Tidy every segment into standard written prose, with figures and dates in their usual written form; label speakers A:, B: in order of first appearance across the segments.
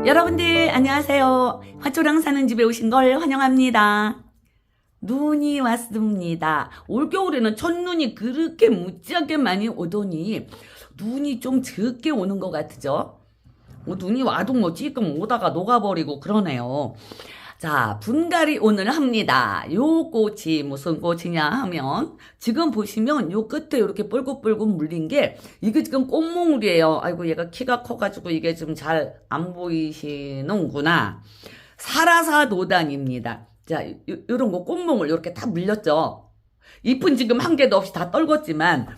A: 여러분들 안녕하세요. 화초랑 사는 집에 오신 걸 환영합니다. 눈이 왔습니다. 올겨울에는 첫눈이 그렇게 무지하게 많이 오더니 눈이 좀 적게 오는 것 같죠? 눈이 와도 뭐 찌끔 오다가 녹아버리고 그러네요. 자, 분갈이 오늘 합니다. 요 꽃이 무슨 꽃이냐 하면 지금 보시면 요 끝에 이렇게 뿔긋뿔긋 물린 게 이게 지금 꽃몽울이에요. 아이고 얘가 키가 커가지고 이게 좀 잘 안 보이시는구나. 사라사도단입니다. 자, 요런 거 꽃몽울 이렇게 다 물렸죠. 잎은 지금 한 개도 없이 다 떨궜지만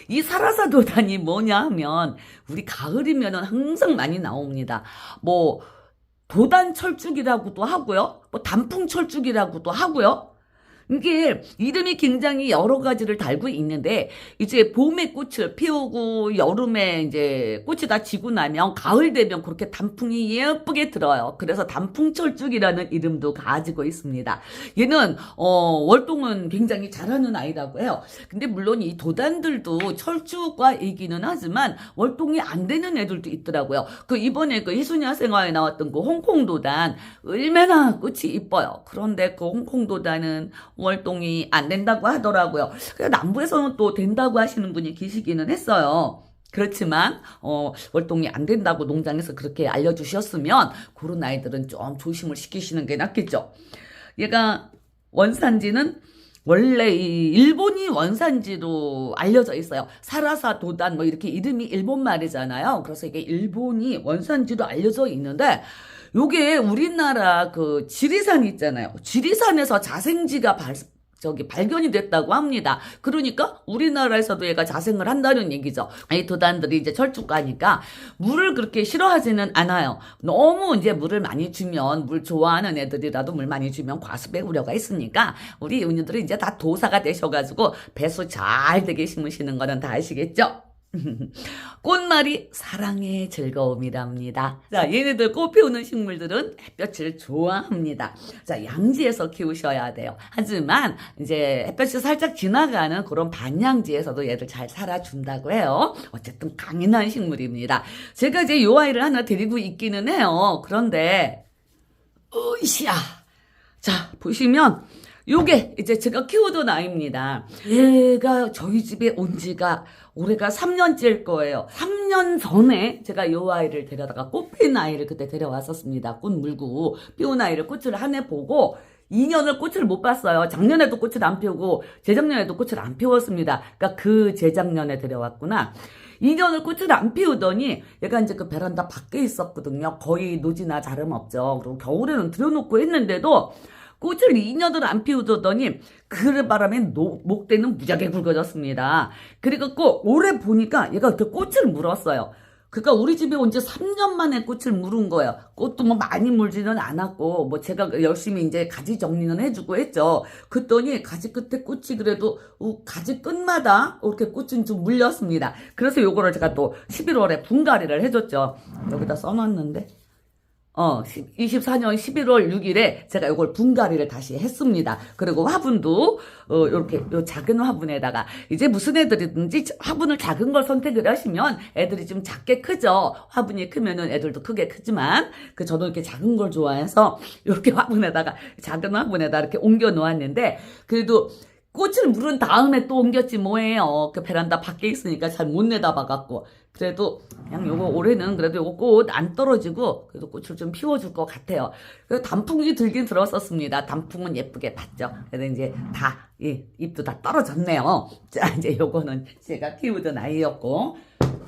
A: 이 사라사도단이 뭐냐 하면 우리 가을이면은 항상 많이 나옵니다. 뭐 도단철쭉이라고도 하고요. 뭐 단풍철쭉이라고도 하고요. 이게 이름이 굉장히 여러 가지를 달고 있는데 이제 봄에 꽃을 피우고 여름에 이제 꽃이 다 지고 나면 가을 되면 그렇게 단풍이 예쁘게 들어요. 그래서 단풍철쭉이라는 이름도 가지고 있습니다. 얘는 월동은 굉장히 잘하는 아이라고 해요. 근데 물론 이 도단들도 철쭉과 얘기는 하지만 월동이 안 되는 애들도 있더라고요. 그 이번에 그 희순야 생화에 나왔던 그 홍콩 도단 얼마나 꽃이 이뻐요. 그런데 그 홍콩 도단은 월동이 안 된다고 하더라고요. 남부에서는 또 된다고 하시는 분이 계시기는 했어요. 그렇지만 월동이 안 된다고 농장에서 그렇게 알려주셨으면 그런 아이들은 좀 조심을 시키시는 게 낫겠죠. 얘가 원산지는 원래 이 일본이 원산지로 알려져 있어요. 사라사 도단 뭐 이렇게 이름이 일본 말이잖아요. 그래서 이게 일본이 원산지로 알려져 있는데 요게 우리나라 그 지리산 있잖아요. 지리산에서 자생지가 발견이 됐다고 합니다. 그러니까 우리나라에서도 얘가 자생을 한다는 얘기죠. 이 도단들이 이제 철쭉가니까 물을 그렇게 싫어하지는 않아요. 너무 이제 물을 많이 주면 물 좋아하는 애들이라도 물 많이 주면 과습의 우려가 있으니까 우리 은유들이 이제 다 도사가 되셔가지고 배수 잘 되게 심으시는 거는 다 아시겠죠? 꽃말이 사랑의 즐거움이랍니다. 자, 얘네들 꽃 피우는 식물들은 햇볕을 좋아합니다. 자, 양지에서 키우셔야 돼요. 하지만 이제 햇볕이 살짝 지나가는 그런 반양지에서도 얘들 잘 살아준다고 해요. 어쨌든 강인한 식물입니다. 제가 이제 요 아이를 하나 데리고 있기는 해요. 그런데 으쌰. 자, 보시면 요게 이제 제가 키우던 아이입니다. 얘가 저희 집에 온 지가 올해가 3년째일 거예요. 3년 전에 제가 요 아이를 데려다가 꽃 피는 아이를 그때 데려왔었습니다. 꽃 물고 피운 아이를 꽃을 한 해 보고 2년을 꽃을 못 봤어요. 작년에도 꽃을 안 피우고 재작년에도 꽃을 안 피웠습니다. 그러니까 그 재작년에 데려왔구나. 2년을 꽃을 안 피우더니 얘가 이제 그 베란다 밖에 있었거든요. 거의 노지나 다름없죠. 그리고 겨울에는 들여놓고 했는데도 꽃을 2년을 안 피우더니 그 바람에 목대는 무지하게 굵어졌습니다. 그래갖고 올해 보니까 얘가 이렇게 꽃을 물었어요. 그러니까 우리 집에 온 지 3년 만에 꽃을 물은 거예요. 꽃도 뭐 많이 물지는 않았고 뭐 제가 열심히 이제 가지 정리는 해주고 했죠. 그랬더니 가지 끝에 꽃이 그래도 가지 끝마다 이렇게 꽃은 좀 물렸습니다. 그래서 요거를 제가 또 11월에 분갈이를 해줬죠. 여기다 써놨는데 24년 11월 6일에 제가 이걸 분갈이를 다시 했습니다. 그리고 화분도 이렇게 요 작은 화분에다가 이제 무슨 애들이든지 화분을 작은 걸 선택을 하시면 애들이 좀 작게 크죠. 화분이 크면은 애들도 크게 크지만 저도 이렇게 작은 걸 좋아해서 이렇게 화분에다가 작은 화분에다 이렇게 옮겨 놓았는데 그래도 꽃을 물은 다음에 또 옮겼지 뭐예요. 그 베란다 밖에 있으니까 잘 못 내다봐갖고. 그래도 그냥 요거 올해는 그래도 요거 꽃 안 떨어지고 그래도 꽃을 좀 피워줄 것 같아요. 그래서 단풍이 들긴 들었었습니다. 단풍은 예쁘게 봤죠. 그래서 이제 다 잎도 다 떨어졌네요. 자, 이제 요거는 제가 키우던 아이였고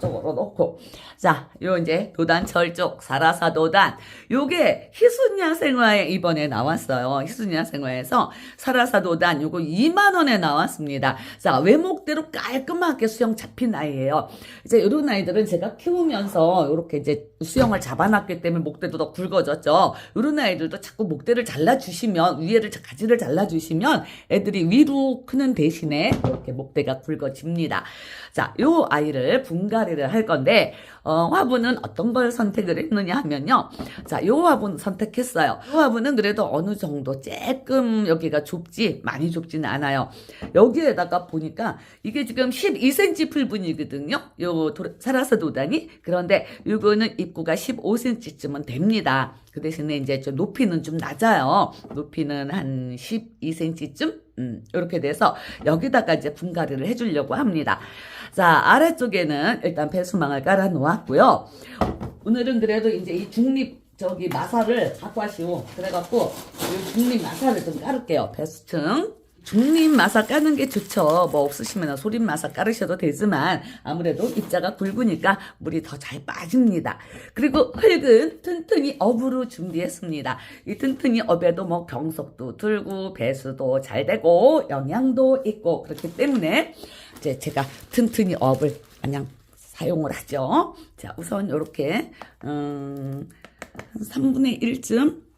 A: 쪽으로 놓고 자, 요 이제 도단 철쭉 사라사 도단 요게 희순야 생화에 이번에 나왔어요. 희순야 생화에서 사라사 도단 요거 2만 원에 나왔습니다. 자, 외목대로 깔끔하게 수영 잡힌 아이예요. 이제 이런 아이들은 제가 키우면서 이렇게 이제 수영을 잡아놨기 때문에 목대도 더 굵어졌죠. 이런 아이들도 자꾸 목대를 잘라주시면 위에를 가지를 잘라주시면 애들이 위로 크는 대신에 이렇게 목대가 굵어집니다. 자, 요 아이를 분갈이를 할 건데 화분은 어떤 걸 선택을 했느냐 하면요. 자, 요 화분 선택했어요. 요 화분은 그래도 어느 정도 조금 여기가 좁지, 많이 좁지는 않아요. 여기에다가 보니까 이게 지금 12cm 풀분이거든요. 요 사라서 도단이. 그런데 요거는 입구가 15cm쯤은 됩니다. 그 대신에 이제 좀 높이는 좀 낮아요. 높이는 한 12cm쯤? 이렇게 돼서 여기다가 이제 분갈이를 해주려고 합니다. 자, 아래쪽에는 일단 배수망을 깔아 놓았고요. 오늘은 그래도 이제 이 중립 마사를 갖고 하시오. 그래갖고 이 중립 마사를 좀 깔을게요. 배수층. 중립 마사 까는 게 좋죠. 뭐 없으시면 소립 마사 깔으셔도 되지만 아무래도 입자가 굵으니까 물이 더 잘 빠집니다. 그리고 흙은 튼튼이 업으로 준비했습니다. 이 튼튼이 업에도 뭐 경속도 들고 배수도 잘 되고 영양도 있고 그렇기 때문에 이제 제가 튼튼이 업을 그냥 사용을 하죠. 자, 우선 이렇게 한 3분의 1쯤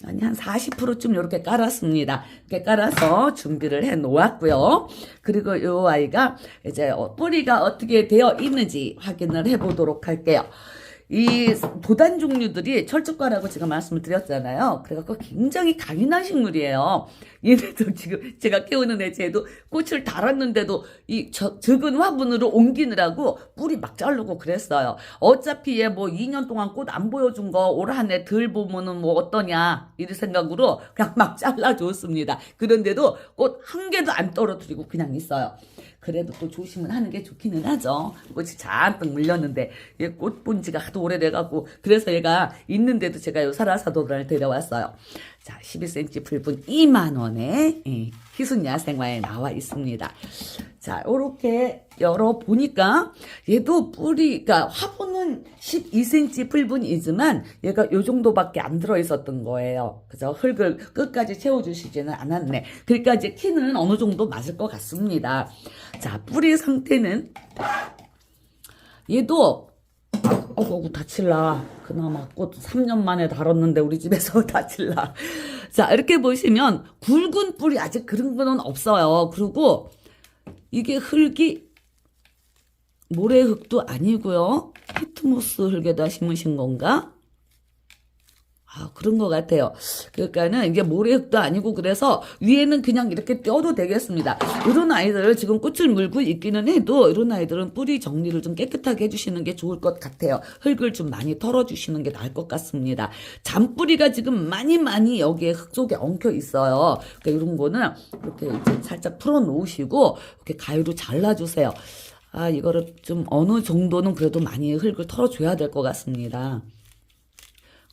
A: 아니 한 40%쯤 이렇게 깔았습니다. 이렇게 깔아서 준비를 해 놓았고요. 그리고 이 아이가 이제 뿌리가 어떻게 되어 있는지 확인을 해 보도록 할게요. 이 도단 종류들이 철쭉과라고 제가 말씀을 드렸잖아요. 그래갖고 굉장히 강인한 식물이에요. 얘네도 지금 제가 키우는 애쟤도 꽃을 달았는데도 이 적은 화분으로 옮기느라고 뿌리 막 자르고 그랬어요. 어차피 얘 뭐 2년 동안 꽃 안 보여준 거 올 한 해 덜 보면은 뭐 어떠냐 이런 생각으로 그냥 막 잘라줬습니다. 그런데도 꽃 한 개도 안 떨어뜨리고 그냥 있어요. 그래도 또 조심을 하는 게 좋기는 하죠. 꽃이 잔뜩 물렸는데 얘 꽃 본 지가 하도 오래돼갖고 그래서 얘가 있는데도 제가 요 사라사도를 데려왔어요. 자, 12cm 풀분 2만원에 희순 야생화에 나와 있습니다. 자, 요렇게 열어보니까 얘도 뿌리가 화분은 12cm 풀분이지만 얘가 요 정도밖에 안 들어있었던 거예요. 그죠? 흙을 끝까지 채워주시지는 않았네. 그러니까 이제 키는 어느 정도 맞을 것 같습니다. 자, 뿌리 상태는 얘도 어구 다칠라. 그나마 꽃 3년 만에 달았는데 우리 집에서 다칠라. 자, 이렇게 보시면 굵은 뿌리 아직 그런 거는 없어요. 그리고 이게 흙이 모래흙도 아니고요. 피트모스 흙에다 심으신 건가? 아, 그런 것 같아요. 그러니까는 이게 모래흙도 아니고 그래서 위에는 그냥 이렇게 떼어도 되겠습니다. 이런 아이들을 지금 꽃을 물고 있기는 해도 이런 아이들은 뿌리 정리를 좀 깨끗하게 해주시는 게 좋을 것 같아요. 흙을 좀 많이 털어주시는 게 나을 것 같습니다. 잔뿌리가 지금 많이 여기에 흙 속에 엉켜 있어요. 그러니까 이런 거는 이렇게 이제 살짝 풀어 놓으시고 이렇게 가위로 잘라주세요. 아, 이거를 좀 어느 정도는 그래도 많이 흙을 털어줘야 될 것 같습니다.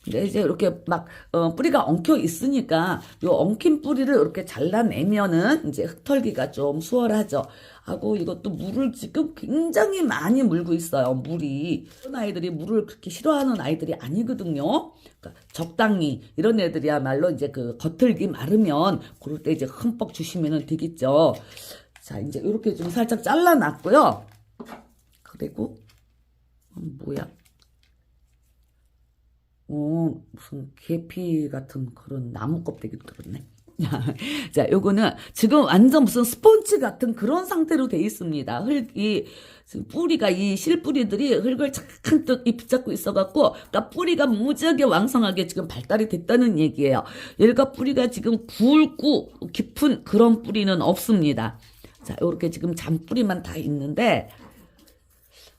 A: 근데 이제 이렇게 막 뿌리가 엉켜 있으니까 요 엉킨 뿌리를 이렇게 잘라내면은 이제 흙털기가 좀 수월하죠. 하고 이것도 물을 지금 굉장히 많이 물고 있어요. 물이 이런 아이들이 물을 그렇게 싫어하는 아이들이 아니거든요. 그러니까 적당히 이런 애들이야말로 이제 그 겉흙이 마르면 그럴 때 이제 흠뻑 주시면은 되겠죠. 자, 이제 이렇게 좀 살짝 잘라놨고요. 그리고 뭐야? 무슨 계피 같은 그런 나무 껍데기 들었네. 자, 요거는 지금 완전 무슨 스펀지 같은 그런 상태로 돼 있습니다. 흙이, 지금 뿌리가 이 실뿌리들이 흙을 잔뜩 붙잡고 있어갖고, 그러니까 뿌리가 무지하게 왕성하게 지금 발달이 됐다는 얘기예요. 얘가 뿌리가 지금 굵고 깊은 그런 뿌리는 없습니다. 자, 요렇게 지금 잔뿌리만 다 있는데,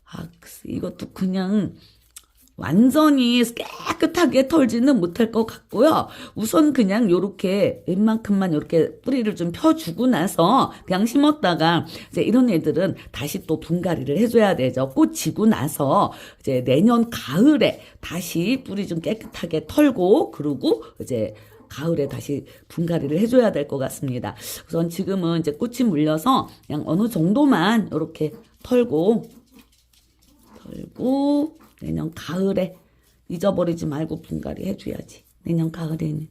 A: 아, 이것도 그냥, 완전히 깨끗하게 털지는 못할 것 같고요. 우선 그냥 요렇게 웬만큼만 요렇게 뿌리를 좀 펴주고 나서 그냥 심었다가 이제 이런 애들은 다시 또 분갈이를 해줘야 되죠. 꽃 지고 나서 이제 내년 가을에 다시 뿌리 좀 깨끗하게 털고 그러고 이제 가을에 다시 분갈이를 해줘야 될 것 같습니다. 우선 지금은 이제 꽃이 물려서 그냥 어느 정도만 요렇게 털고 내년 가을에 잊어버리지 말고 분갈이 해줘야지. 내년 가을에는.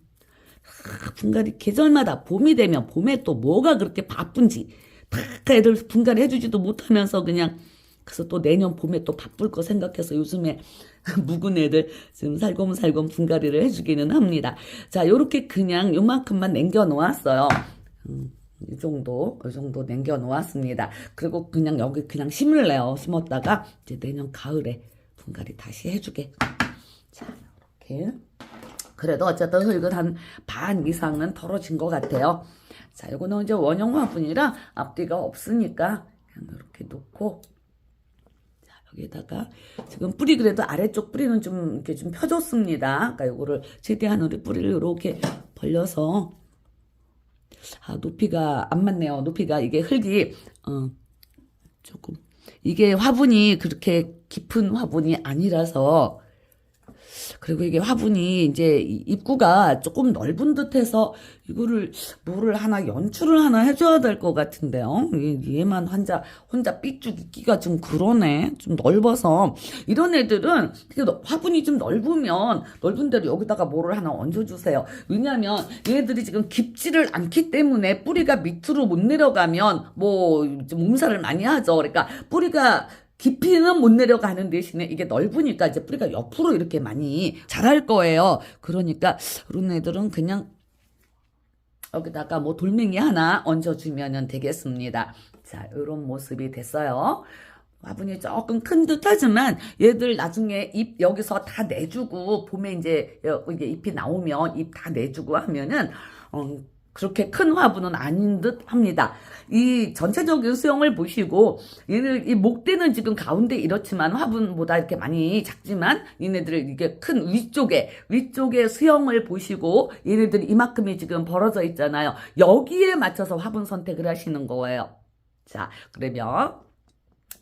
A: 분갈이 계절마다 봄이 되면 봄에 또 뭐가 그렇게 바쁜지 다 애들 분갈이 해주지도 못하면서 그냥 그래서 또 내년 봄에 또 바쁠 거 생각해서 요즘에 묵은 애들 지금 살검살검 분갈이를 해주기는 합니다. 자, 요렇게 그냥 요만큼만 남겨 놓았어요. 이 정도 남겨 놓았습니다. 그리고 그냥 여기 그냥 심을래요. 심었다가 이제 내년 가을에 분갈이 다시 해주게. 자, 이렇게. 그래도 어쨌든 흙은 한 반 이상은 덜어진 것 같아요. 자, 이거는 이제 원형 화분이라 앞뒤가 없으니까 그냥 이렇게 놓고, 자, 여기다가 지금 뿌리 그래도 아래쪽 뿌리는 좀 이렇게 좀 펴줬습니다. 그러니까 요거를 최대한 우리 뿌리를 이렇게 벌려서, 아, 높이가 안 맞네요. 높이가 이게 흙이 조금 이게 화분이 그렇게 깊은 화분이 아니라서, 그리고 이게 화분이 이제 입구가 조금 넓은 듯해서 이거를 뭐를 하나 연출을 하나 해줘야 될 것 같은데요. 얘만 혼자 삐쭉 있기가 좀 그러네. 좀 넓어서 이런 애들은 화분이 좀 넓으면 넓은 대로 여기다가 뭐를 하나 얹어주세요. 왜냐하면 얘네들이 지금 깊지를 않기 때문에 뿌리가 밑으로 못 내려가면 뭐 몸살을 많이 하죠. 그러니까 뿌리가 깊이는 못 내려가는 대신에 이게 넓으니까 이제 뿌리가 옆으로 이렇게 많이 자랄 거예요. 그러니까 이런 애들은 그냥 여기다가 뭐 돌멩이 하나 얹어주면 되겠습니다. 자, 이런 모습이 됐어요. 화분이 조금 큰 듯 하지만 얘들 나중에 잎 여기서 다 내주고 봄에 이제 이게 잎이 나오면 잎 다 내주고 하면은 그렇게 큰 화분은 아닌 듯 합니다. 이 전체적인 수영을 보시고 얘들 이 목대는 지금 가운데 이렇지만 화분보다 이렇게 많이 작지만 얘네들 이게 큰 위쪽에 수영을 보시고 얘네들이 이만큼이 지금 벌어져 있잖아요. 여기에 맞춰서 화분 선택을 하시는 거예요. 자, 그러면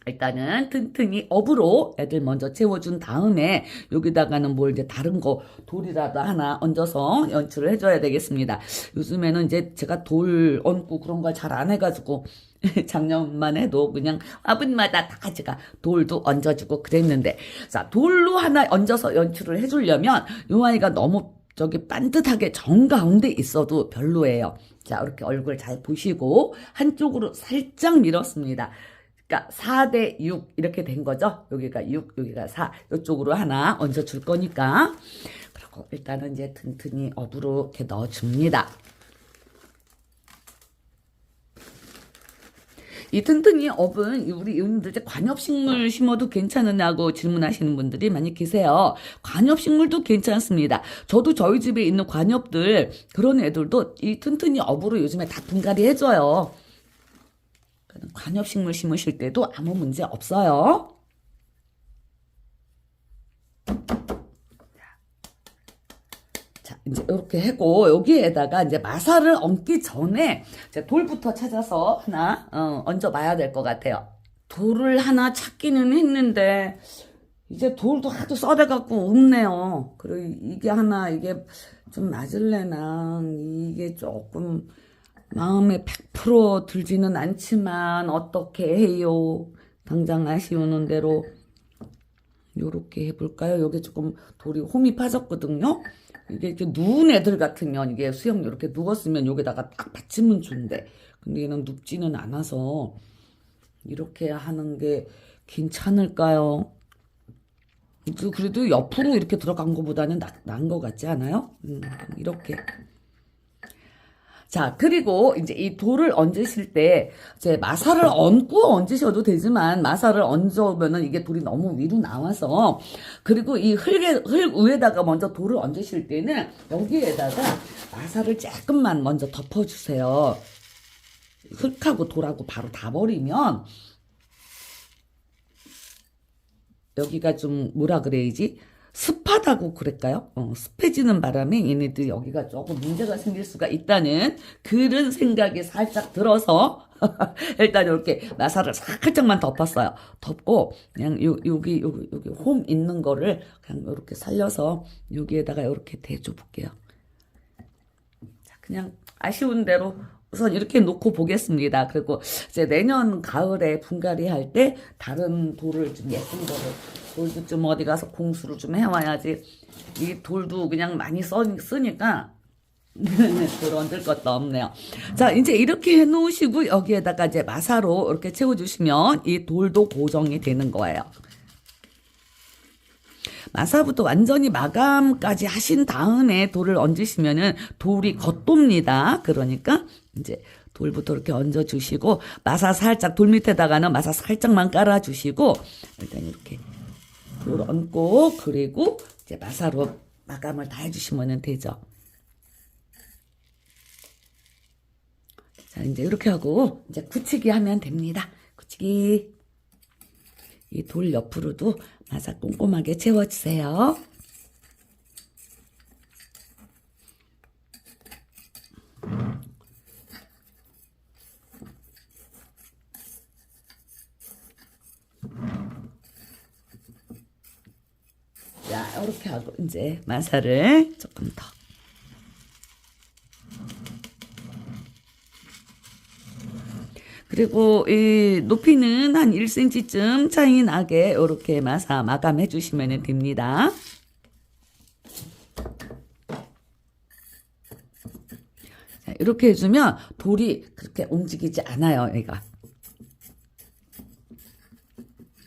A: 일단은 튼튼히 업으로 애들 먼저 채워준 다음에 여기다가는 뭘 이제 다른 거 돌이라도 하나 얹어서 연출을 해줘야 되겠습니다. 요즘에는 이제 제가 돌 얹고 그런 걸 잘 안 해가지고 작년만 해도 그냥 화분마다 다 제가 돌도 얹어주고 그랬는데, 자, 돌로 하나 얹어서 연출을 해주려면 요 아이가 너무 저기 반듯하게 정가운데 있어도 별로예요. 자, 이렇게 얼굴 잘 보시고 한쪽으로 살짝 밀었습니다. 그러니까 4대 6 이렇게 된 거죠. 여기가 6, 여기가 4. 이쪽으로 하나 얹어 줄 거니까. 그리고 일단은 이제 튼튼히 업으로 이렇게 넣어 줍니다. 이 튼튼히 업은 우리 이분들 이제 관엽식물 심어도 괜찮으냐고 질문하시는 분들이 많이 계세요. 관엽식물도 괜찮습니다. 저도 저희 집에 있는 관엽들 그런 애들도 이 튼튼히 업으로 요즘에 다 분갈이 해줘요. 관엽식물 심으실 때도 아무 문제 없어요. 자, 이제 이렇게 하고 여기에다가 이제 마사를 얹기 전에 이제 돌부터 찾아서 하나 얹어봐야 될 것 같아요. 돌을 하나 찾기는 했는데 이제 돌도 하도 썰어갖고 없네요. 그리고 이게 하나 이게 좀 맞을래나 이게 조금 마음에 100% 들지는 않지만 어떻게 해요? 당장 아쉬우는 대로 요렇게 해볼까요? 여기 조금 돌이 홈이 파졌거든요. 이게 이렇게 누운 애들 같으면 이게 수영 이렇게 누웠으면 여기다가 딱 받치면 좋은데, 근데 얘는 눕지는 않아서 이렇게 하는 게 괜찮을까요? 그래도 옆으로 이렇게 들어간 것보다는 나은 것 같지 않아요? 이렇게. 자, 그리고 이제 이 돌을 얹으실 때 이제 마사를 얹고 얹으셔도 되지만 마사를 얹으면은 이게 돌이 너무 위로 나와서, 그리고 이 흙 위에다가 먼저 돌을 얹으실 때는 여기에다가 마사를 조금만 먼저 덮어주세요. 흙하고 돌하고 바로 다 버리면 여기가 좀 뭐라 그래야지? 습하다고 그럴까요? 습해지는 바람에 얘네들이 여기가 조금 문제가 생길 수가 있다는 그런 생각이 살짝 들어서 일단 이렇게 나사를 살짝만 덮었어요. 덮고 그냥 여기 홈 있는 거를 그냥 이렇게 살려서 여기에다가 이렇게 대줘 볼게요. 그냥 아쉬운 대로 우선 이렇게 놓고 보겠습니다. 그리고 이제 내년 가을에 분갈이 할 때 다른 돌을 좀 예쁜 거를, 돌도 좀 어디 가서 공수를 좀 해와야지. 이 돌도 그냥 많이 쓰니까 돌 얹을 것도 없네요. 자, 이제 이렇게 해놓으시고 여기에다가 이제 마사로 이렇게 채워주시면 이 돌도 고정이 되는 거예요. 마사부터 완전히 마감까지 하신 다음에 돌을 얹으시면은 돌이 겉돕니다. 그러니까 이제 돌부터 이렇게 얹어주시고 마사 살짝, 돌 밑에다가는 마사 살짝만 깔아주시고 일단 이렇게 돌 얹고, 그리고 이제 마사로 마감을 다 해주시면 되죠. 자, 이제 이렇게 하고 이제 굳히기 하면 됩니다. 굳히기. 이 돌 옆으로도 마사 꼼꼼하게 채워주세요. 자, 이렇게 하고 이제 마사를 조금 더. 그리고 이 높이는 한 1cm쯤 차이 나게 이렇게 마사 마감해 주시면 됩니다. 자, 이렇게 해주면 돌이 그렇게 움직이지 않아요, 얘가.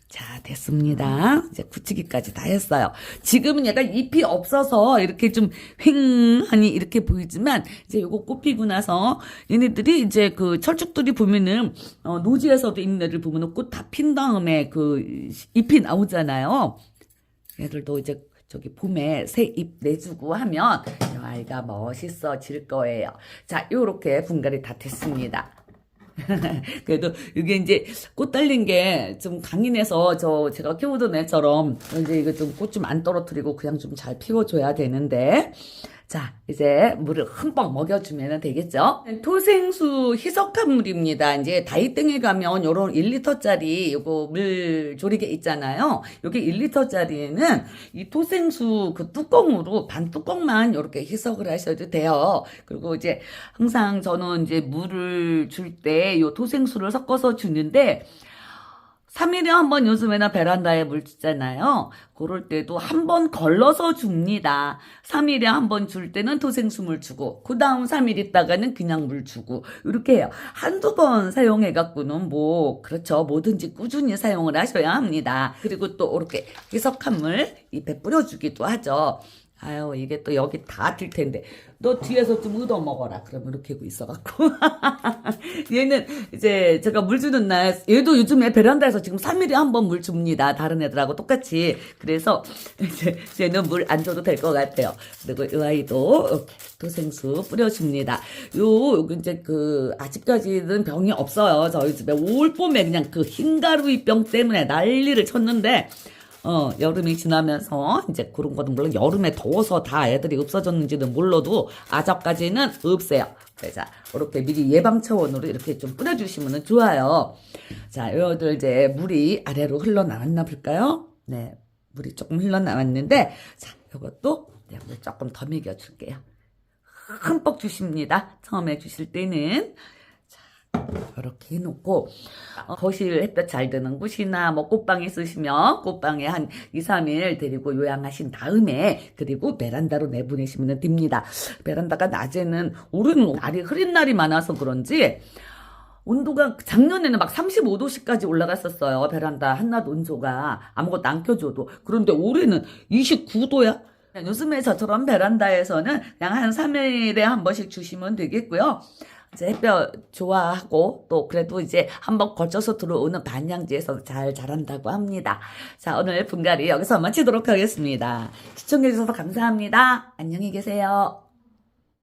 A: 자, 됐습니다. 이제 굳히기까지 다 했어요. 지금은 약간 잎이 없어서 이렇게 좀 휑하니 이렇게 보이지만 이제 요거 꽃피고 나서 얘네들이 이제 그 철쭉들이 보면은 노지에서도 있는 애들 보면은 꽃 다 핀 다음에 그 잎이 나오잖아요. 얘들도 이제 저기 봄에 새 잎 내주고 하면 이 아이가 멋있어질 거예요. 자, 요렇게 분갈이 다 됐습니다. 그래도 이게 이제 꽃 달린 게 좀 강인해서 제가 키우던 애처럼 이제 이거 좀 꽃 좀 안 떨어뜨리고 그냥 좀 잘 피워줘야 되는데, 자, 이제 물을 흠뻑 먹여주면 되겠죠? 토생수 희석한 물입니다. 이제 다이땡에 가면 요런 1리터짜리 요거 물 조리개 있잖아요. 요게 1리터짜리에는 이 토생수 그 뚜껑으로 반 뚜껑만 요렇게 희석을 하셔도 돼요. 그리고 이제 항상 저는 이제 물을 줄 때 요 토생수를 섞어서 주는데 3일에 한 번 요즘에는 베란다에 물 주잖아요. 그럴 때도 한 번 걸러서 줍니다. 3일에 한 번 줄 때는 토생수물 주고 그 다음 3일 있다가는 그냥 물 주고 이렇게 해요. 한두 번 사용해갖고는 뭐 그렇죠. 뭐든지 꾸준히 사용을 하셔야 합니다. 그리고 또 이렇게 희석한 물 잎에 뿌려주기도 하죠. 아유, 이게 또 여기 다 들 텐데 너 뒤에서 좀 얻어 먹어라 그러면 이렇게 하고 있어갖고 얘는 이제 제가 물 주는 날 얘도 요즘에 베란다에서 지금 3일에 한 번 물 줍니다. 다른 애들하고 똑같이. 그래서 이제 얘는 물 안 줘도 될 것 같아요. 그리고 이 아이도 토생수 뿌려줍니다. 여기 이제 그 아직까지는 병이 없어요. 저희 집에 올 봄에 그냥 그 흰가루이병 때문에 난리를 쳤는데 여름이 지나면서 이제 그런 거는 물론 여름에 더워서 다 애들이 없어졌는지는 몰라도 아직까지는 없어요. 자, 이렇게 미리 예방 차원으로 이렇게 좀 뿌려주시면 좋아요. 자, 여기들 이제 물이 아래로 흘러나왔나 볼까요? 네, 물이 조금 흘러나왔는데, 자, 이것도 물 조금 더 먹여줄게요. 흠뻑 주십니다. 처음에 주실 때는. 이렇게 해놓고 거실 햇볕 잘 드는 곳이나 뭐 꽃방 있으시면 꽃방에 한 2, 3일 데리고 요양하신 다음에 그리고 베란다로 내보내시면 됩니다. 베란다가 낮에는 올해는 날이 흐린 날이 많아서 그런지 온도가 작년에는 막 35도씨까지 올라갔었어요. 베란다 한낮 온도가 아무것도 안 켜줘도. 그런데 올해는 29도야. 요즘에 저처럼 베란다에서는 그냥 한 3일에 한 번씩 주시면 되겠고요. 이제 햇볕 좋아하고 또 그래도 이제 한번 걸쳐서 들어오는 반향지에서 잘 자란다고 합니다. 자, 오늘 분갈이 여기서 마치도록 하겠습니다. 시청해주셔서 감사합니다. 안녕히 계세요.